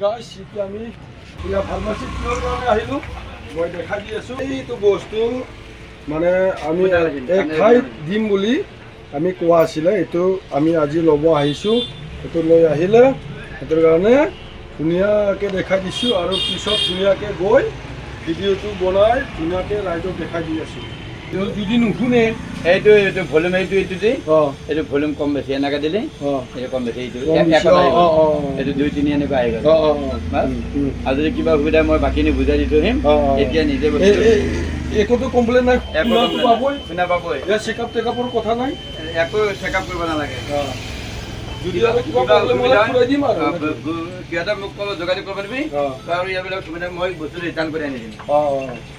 গাইছ এতিয়া আমি এতিয়া ফাৰ্মাচীত কিহৰ কাৰণে আহিলোঁ মই দেখাই দি আছোঁ। এইটো বস্তু মানে আমি এক ঠাইত দিম বুলি আমি কোৱা আছিলে, এইটো আমি আজি ল'ব আহিছোঁ। এইটো লৈ আহিলে সেইটোৰ কাৰণে ধুনীয়াকৈ দেখাই দিছোঁ আৰু পিছত ধুনীয়াকৈ গৈ ভিডিঅ'টো বনাই ধুনীয়াকৈ ৰাইজক দেখাই দি আছোঁ। যদি নুশুনে এইটো ভলিউম এইটো দি এইটো ভলিউম কম বেছি এনেকৈ দিলে এইটো কম বেছি এইটো এইটো 2-3 এনেকুৱা আহি গ'ল। আৰু যদি কিবা অসুবিধা মই বাকীখিনি বুজাই দি থৈ আহিম, এতিয়া নিজে একোতো কমপ্লেইন নাই, শুনা পাবই। চেকআপ টেকআপৰ কথা নাই, একো চেকআপ কৰিব নালাগে। যদি আৰু কিবা প্ৰব্লেম হ'লে ঘূৰাই দিম আৰু সিহঁতে মোক ক'ব যোগাযোগ কৰিব পাৰিবি আৰু ইয়াবিলাক সুবিধা মই বস্তু ৰিটাৰ্ণ কৰি আনি দিম।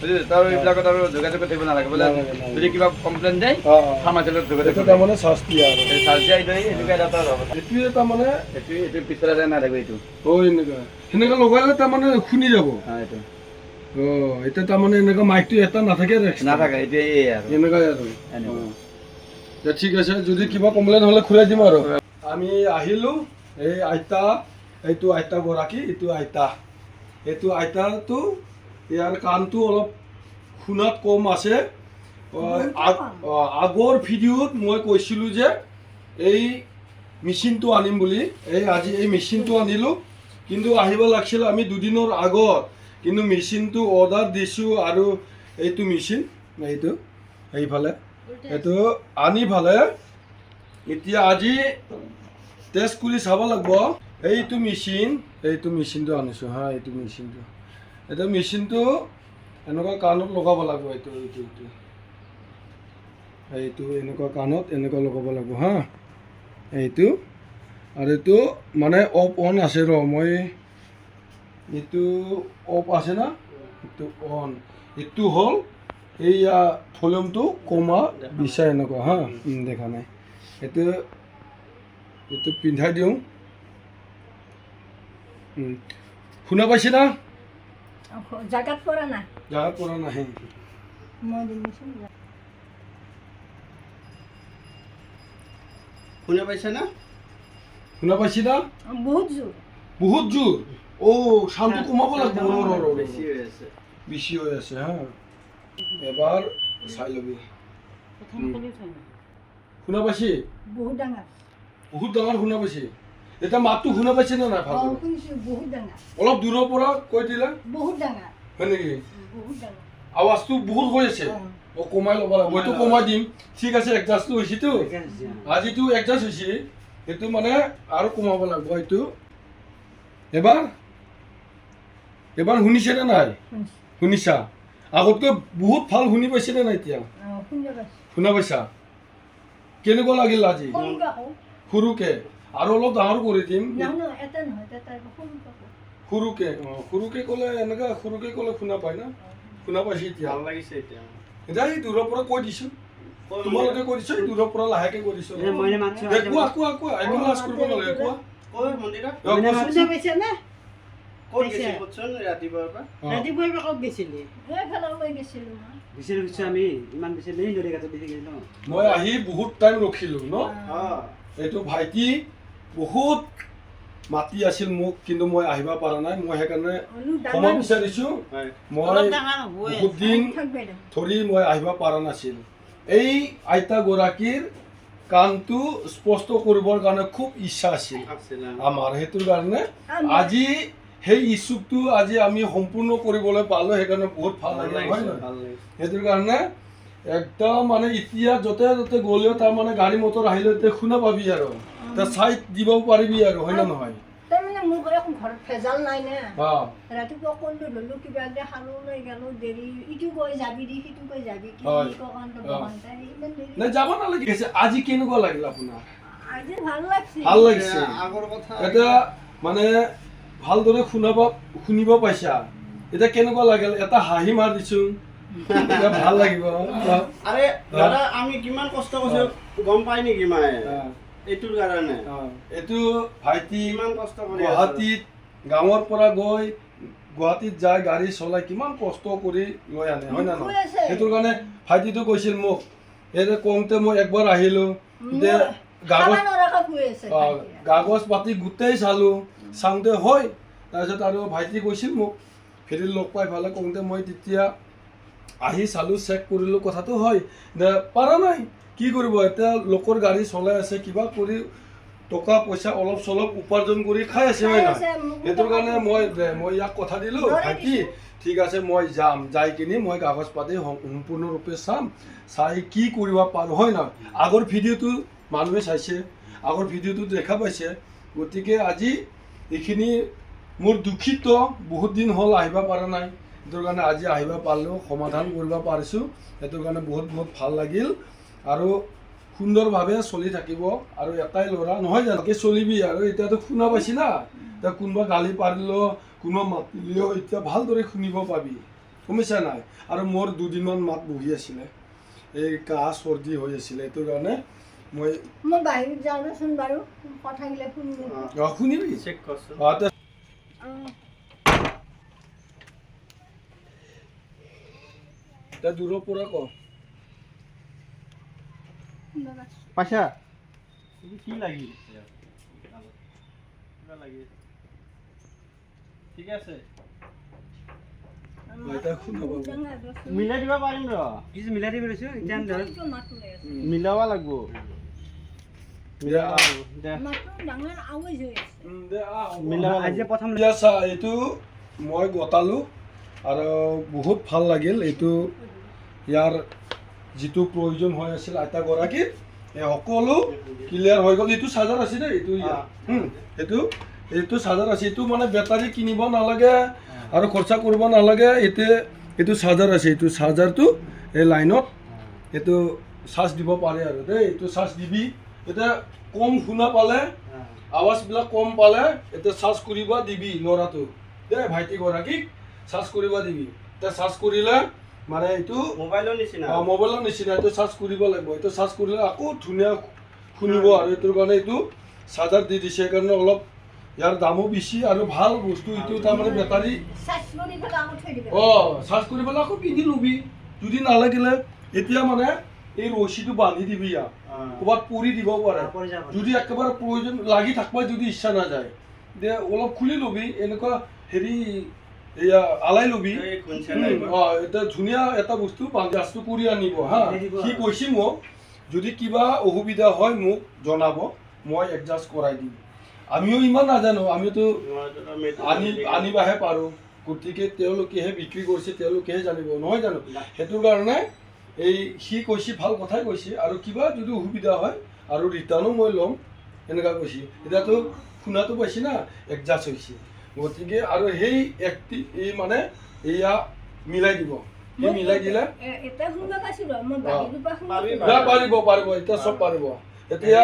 বুজিছে? তাৰ এইবিলাকত আৰু যোগাযোগ কৰি থাকিব নালাগে। বোলে যদি কিবা কমপ্লেইন যায় ফাৰ্মাচীৰ লগত যোগাযোগ কৰিব। তাৰমানে শাস্তি আৰু চাৰ্জি আহি যায় এনেকুৱা এটা হ'ব। এইটোৱে তাৰমানে এইটো পিছফালে নাথাকিব এইটো। এনেকুৱা সেনেকুৱা লগালে তাৰমানে শুনি যাব। এইটো এতিয়া তাৰমানে এনেকুৱা মাইকটো এটা নাথাকে নাথাকে, এতিয়া এই আৰু এনেকুৱাই আৰু ঠিক আছে। যদি কিবা কমপ্লেইন হ'লে ঘূৰাই দিম আৰু। আমি আহিলোঁ এই আইতা, এইটো আইতাগৰাকী, এইটো আইতাটো ইয়াৰ কাণটো অলপ শুনাত কম আছে। আগৰ ভিডিঅ'ত মই কৈছিলোঁ যে এই মেচিনটো আনিম বুলি, আজি এই মেচিনটো আনিলোঁ। কিন্তু আহিব লাগিছিল আমি 2 দিনৰ আগত, কিন্তু মেচিনটো অৰ্ডাৰ দিছোঁ আৰু এইটো মেচিন এইটো এইফালে এইটো আনি ফালে এতিয়া আজি টেষ্ট কৰি চাব লাগিব। এইটো মেচিনটো আনিছোঁ হা, এইটো মেচিনটো এনেকুৱা কাণত লগাব লাগিব। এইটো এনেকুৱা কাণত এনেকুৱা লগাব লাগিব হা। এইটো আৰু এইটো মানে অফ অন আছে মই এইটো অফ আছে না, এইটো অন, এইটো হ'ল এইয়া ভলিউমটো কমা বিচাৰ এনেকুৱা হা। দেখা নাই, এইটো পিন্ধাই দিওঁ। শুনা পাইছে না? জাগাত পৰা নাই, শুনা পাইছে না? শুনা পাইছে না? বহুত জোৰ। চাউণ্ডটো কমাব লাগিব, বেছি হৈ আছে হা। এবাৰ চাই ল'বি। শুনা পাইছে? বহুত ডাঙৰ শুনা পাইছে। এতিয়া মাতটো শুনা পাইছে নে নাই? অলপ দূৰৰ পৰা কৈ দিলে হয় নেকি? আৱাজটো বহুত হৈ আছে, কমাই ল'ব লাগিব। এইটো কমাই দিম, ঠিক আছে। এডজাষ্টটো হৈছেতো, আজিতো এডজাষ্ট হৈছে, সেইটো মানে আৰু কমাব লাগিব। এইটো এবাৰ শুনিছে নে নাই? শুনিছা? আগতকৈ বহুত ভাল শুনি পাইছে নে নাই? এতিয়া শুনা পাইছা? কেনেকুৱা লাগিল আজি? সৰুকে আৰু অলপ ডাঙৰ কৰি দিম। সৰুকে ক'লে এনেকুৱা সৰুকে ক'লে শুনা পায় না? শুনা পাইছে এতিয়া? ভাল লাগিছে এতিয়া। এতিয়া এই দূৰৰ পৰা কৈ দিছোঁ, তোমালোকে কৈ দিছোঁ, দূৰৰ পৰা লাহেকে কৈ দিছোঁ। কোৱা একো লাজ কৰিব নালাগে। কোৱা মই আহি বহুত টাইম ৰখিলোঁ ন। এইটো ভাইটি বহুত মাতি আছিল মোক, কিন্তু মই আহিব পৰা নাই। মই সেইকাৰণে সময় বিচাৰিছোঁ। মই বহুত দিন ধৰি মই আহিব পৰা নাছিল। এই আইতাগৰাকীৰ কাণটো স্পষ্ট কৰিবৰ কাৰণে খুব ইচ্ছা আছিল আমাৰ, সেইটোৰ কাৰণে আজি সেই ইচ্ছুকটো আজি আমি সম্পূৰ্ণ কৰিবলৈ পালোঁ। সেইকাৰণে বহুত ভাল লাগিল, হয় নহয়? সেইটোৰ কাৰণে একদম মানে এতিয়া য'তে য'তে গ'লেও তাৰমানে গাড়ী মটৰ আহিলেও এতিয়া শুনা পাবি আৰু চাইড দিব পাৰিবি আৰু, হয় নে নহয়? ঘৰত ভেজাল নাই না। ৰাতিপুৱা কলো ললো, কিবা এটা খালো, লৈ গেলো, দেৰি ইটো কৈ যাবি দি সিটো কৈ যাবি, যাব নালাগে। আজি কেনেকুৱা লাগিল আপোনাৰ? আজি ভাল লাগিছে। এতিয়া মানে ভালদৰে শুনিব পাইছা। এতিয়া কেনেকুৱা লাগিল? এটা হাঁহি মাৰ দিছোঁ, ভাল লাগিব। আৰে দাদা, আমি কিমান কষ্ট কৰিছো গম পাই নেকি? মায়ে এইটোৰ কাৰণে এইটো ভাইটি গুৱাহাটীত গাঁৱৰ পৰা গৈ গুৱাহাটীত যায়, গাড়ী চলাই কিমান কষ্ট কৰি লৈ আনে, হয় না নহয়? সেইটোৰ কাৰণে ভাইটিটো কৈছিল মোক, এই কওঁতে মই একবাৰ আহিলোঁ, কাগজ পাতি গোটেই চালোঁ, চাওঁতে হয় তাৰপিছত আৰু ভাইটি কৈছিল মোক ফেৰীত লগ পাই ভালে কওঁতে মই তেতিয়া আহি চালোঁ চেক কৰিলোঁ কথাটো হয় পাৰা নাই কি কৰিব এতিয়া লোকৰ গাড়ী চলাই আছে কিবা কৰি টকা পইচা অলপ চলপ উপাৰ্জন কৰি খাই আছে হয় নাই সেইটোৰ কাৰণে মই ইয়াক কথা দিলোঁ ভাইটি ঠিক আছে মই যাম যাই কিনি মই কাগজ পাতি সম্পূৰ্ণৰূপে চাম চাই কি কৰিব পাৰোঁ হয় নহয় আগৰ ভিডিঅ'টো মানুহে চাইছে আগৰ ভিডিঅ'টো দেখা পাইছে গতিকে আজি এইখিনি মোৰ দুখিত বহুত দিন হ'ল আহিব পৰা নাই সেইটোৰ কাৰণে আজি আহিব পাৰিলোঁ সমাধান কৰিব পাৰিছোঁ সেইটোৰ কাৰণে বহুত বহুত ভাল লাগিল আৰু সুন্দৰভাৱে চলি থাকিব আৰু এটাই ল'ৰা নহয় জানো চলিবি আৰু এতিয়াতো শুনা পাইছি না এতিয়া কোনোবা গালি পাৰিলেও কোনোবা মাতিলেও এতিয়া ভালদৰে শুনিব পাবি শুনিছা নাই আৰু মোৰ দুদিনমান মাত বহি আছিলে এই কাহ চৰ্দি হৈ আছিলে এইটোৰ কাৰণে মই বাহিৰত যাওঁচোন বাৰু কথাগিলা শুনিবি শুনিবি চেক কৰচোন এতিয়া দূৰৰ পৰা ক পাইছা কি লাগিল ঠিক আছে মিলাই দিব পাৰিম ৰ মিলাই দিব লৈছো মিলাব লাগিব এইটো মই গতালোঁ আৰু বহুত ভাল লাগিল এইটো ইয়াৰ যিটো প্ৰয়োজন হৈ আছিল আইতাগৰাকীৰ এই সকলো ক্লিয়াৰ হৈ গ'ল এইটো চাৰ্জাৰ আছে দেই এইটো এইটো চাৰ্জাৰ আছে এইটো মানে বেটাৰী কিনিব নালাগে আৰু খৰচা কৰিব নালাগে এইটো চাৰ্জাৰ আছে এইটো চাৰ্জাৰটো এই লাইনত এইটো চাৰ্জ দিব পাৰে আৰু দেই এইটো চাৰ্জ দিবি এতিয়া কম শুনা পালে আৱাজবিলাক কম পালে এতিয়া চাৰ্জ কৰিব দিবি ল'ৰাটো দেই ভাইটিগৰাকীক চাৰ্জ কৰিব দিবি এতিয়া চাৰ্জ কৰিলে মানে এইটো মোবাইলৰ নিচিনা এইটো চাৰ্জ কৰিব লাগিব এইটো চাৰ্জ কৰিলে আকৌ ধুনীয়া শুনিব আৰু এইটোৰ কাৰণে এইটো চাৰ্জাৰ দি দিছে সেইকাৰণে অলপ ইয়াৰ দামো বেছি আৰু ভাল বস্তু এইটো তাৰমানে বেটাৰী চাৰ্জ কৰি পেলাই আকৌ পিন্ধি ল'বি যদি নালাগিলে এতিয়া মানে এই ৰছীটো বান্ধি দিবি ইয়াক ক'ৰবাত পৰি দিব পাৰে যদি একেবাৰে প্ৰয়োজন লাগি থাকিব যদি ইচ্ছা নাযায় দে অলপ খুলি ল'বি এনেকুৱা হেৰি এয়া আলাই ল'বি এটা ধুনীয়া এটা বস্তু বাংগাজটো কৰি আনিব হা সি কৈছে মোক যদি কিবা অসুবিধা হয় মোক জনাব মই এডজাষ্ট কৰাই দিম আমিও ইমান নাজানো আমিতো আনিবাহে পাৰোঁ গতিকে তেওঁলোকেহে বিক্ৰী কৰিছে তেওঁলোকেহে জানিব নহয় জানো সেইটোৰ কাৰণে এই সি কৈছে ভাল কথাই কৈছে আৰু কিবা যদি অসুবিধা হয় আৰু ৰিটাৰ্ণো মই ল'ম এনেকুৱা কৈছে এতিয়াতো শুনাটো পাইছে না এডজাষ্ট হৈছে গতিকে আৰু সেই এই মানে এয়া মিলাই দিব এই মিলাই দিলে পাৰিব এতিয়া চব পাৰিব এতিয়া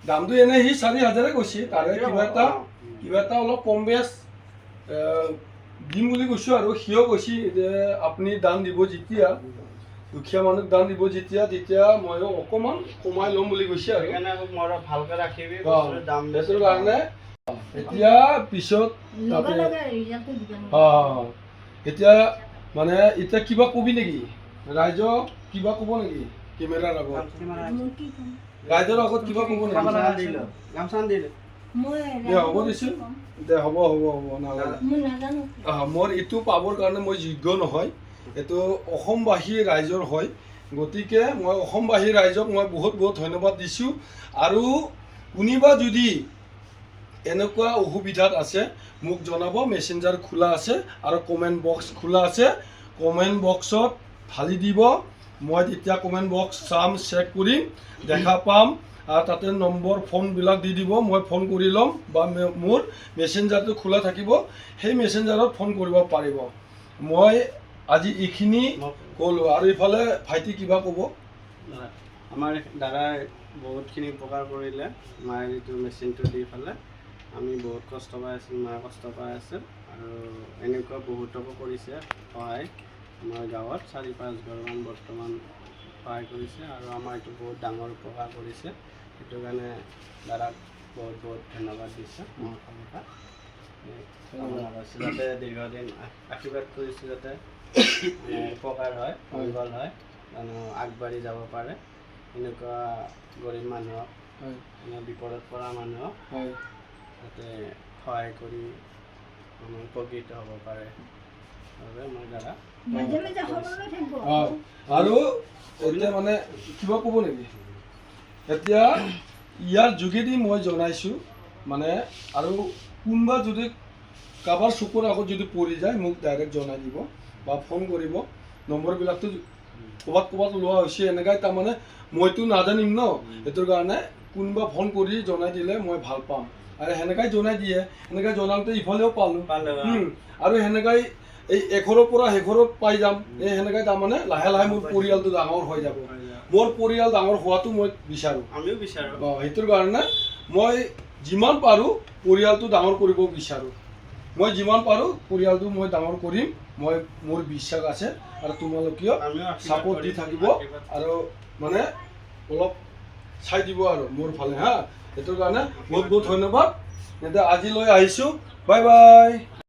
দামটো এনে সি 4,000 কৈছে তাৰে কিবা এটা অলপ কম বেছ দিম বুলি কৈছোঁ আৰু সিও কৈছে যে আপুনি দাম দিব যেতিয়া দুখীয়া মানুহক দাম দিব তেতিয়া ময়ো অকণমান কমাই ল'ম বুলি কৈছে আৰু ভালকৈ ৰাখিবি সেইটোৰ কাৰণে এতিয়া পিছত এতিয়া মানে এতিয়া কিবা কবি নেকি ৰাইজক কিবা ক'ব নেকি কেমেৰাৰ আগত ৰাইজৰ আগত কিবা ক'ব নেকি হ'ব দিছোঁ দে হ'ব নালাগে মোৰ এইটো পাবৰ কাৰণে মই যোগ্য নহয় এইটো অসমবাসী ৰাইজৰ হয় গতিকে মই অসমবাসী ৰাইজক মই বহুত ধন্যবাদ দিছোঁ আৰু কোনোবা যদি এনেকুৱা অসুবিধাত আছে মোক জনাব মেছেঞ্জাৰ খোলা আছে আৰু কমেণ্ট বক্স খোলা আছে কমেণ্ট বক্সত ঢালি দিব মই তেতিয়া কমেণ্ট বক্স চাম চেক কৰিম দেখা পাম আৰু তাতে নম্বৰ ফোনবিলাক দি দিব মই ফোন কৰি ল'ম বা মোৰ মেছেঞ্জাৰটো খোলা থাকিব সেই মেছেঞ্জাৰত ফোন কৰিব পাৰিব মই আজি এইখিনি ক'লোঁ আৰু ইফালে ভাইটি কিবা ক'ব আমাৰ দাদাই বহুতখিনি উপকাৰ কৰিলে মায়ে যিটো মেচিনটো দি পেলাই আমি বহুত কষ্ট পাই আছিলোঁ মায়ে কষ্ট পাই আছে আৰু এনেকুৱা বহুতকো কৰিছে সহায় আমাৰ গাঁৱত 4-5 ঘৰমান বৰ্তমান সহায় কৰিছে আৰু আমাৰ এইটো বহুত ডাঙৰ উপকাৰ কৰিছে সেইটো কাৰণে দাদাক বহুত ধন্যবাদ দিছে মোৰ ফালৰ পৰা যাতে দীৰ্ঘদিন আশীৰ্বাদ কৰিছোঁ যাতে উপকাৰ হয় মংগল হয় আগবাঢ়ি যাব পাৰে এনেকুৱা গৰীব মানুহক বিপদত পৰা মানুহক যাতে সহায় কৰি উপকৃত হ'ব পাৰে বাবে মই দাদা মাজে মাজে সলনি থাকিব আৰু এতিয়া মানে কিবা ক'ব নেকি এতিয়া ইয়াৰ যোগেদি মই জনাইছোঁ মানে আৰু কোনোবা যদি কাৰোবাৰ চকুৰ আগত যদি পৰি যায় মোক ডাইৰেক্ট জনাই দিব বা ফোন কৰিব নম্বৰবিলাকতো ক'ৰবাত লোৱা হৈছে এনেকৈ তাৰমানে মইতো নাজানিম ন সেইটোৰ কাৰণে কোনোবা ফোন কৰি জনাই দিলে মই ভাল পাম আৰু সেনেকাই জনাই দিয়ে সেনেকৈ জনাওঁতে ইফালেও পালোঁ আৰু সেনেকাই এই এঘৰৰ পৰা শেষৰত পাই যাম এই সেনেকৈ তাৰমানে লাহে লাহে মোৰ পৰিয়ালটো ডাঙৰ হৈ যাব মোৰ পৰিয়াল ডাঙৰ হোৱাটো মই বিচাৰোঁ আমিও বিচাৰোঁ সেইটোৰ কাৰণে মই যিমান পাৰোঁ পৰিয়ালটো ডাঙৰ কৰিব বিচাৰোঁ মই যিমান পাৰোঁ পৰিয়ালটো মই ডাঙৰ কৰিম মই মোৰ বিশ্বাস আছে আৰু তোমালোকেও ছাপোৰ্ট দি থাকিব আৰু মানে অলপ চাই দিব আৰু মোৰ ফালে হা সেইটোৰ কাৰণে বহুত বহুত ধন্যবাদ এতিয়া আজিলৈ আহিছোঁ বাই বাই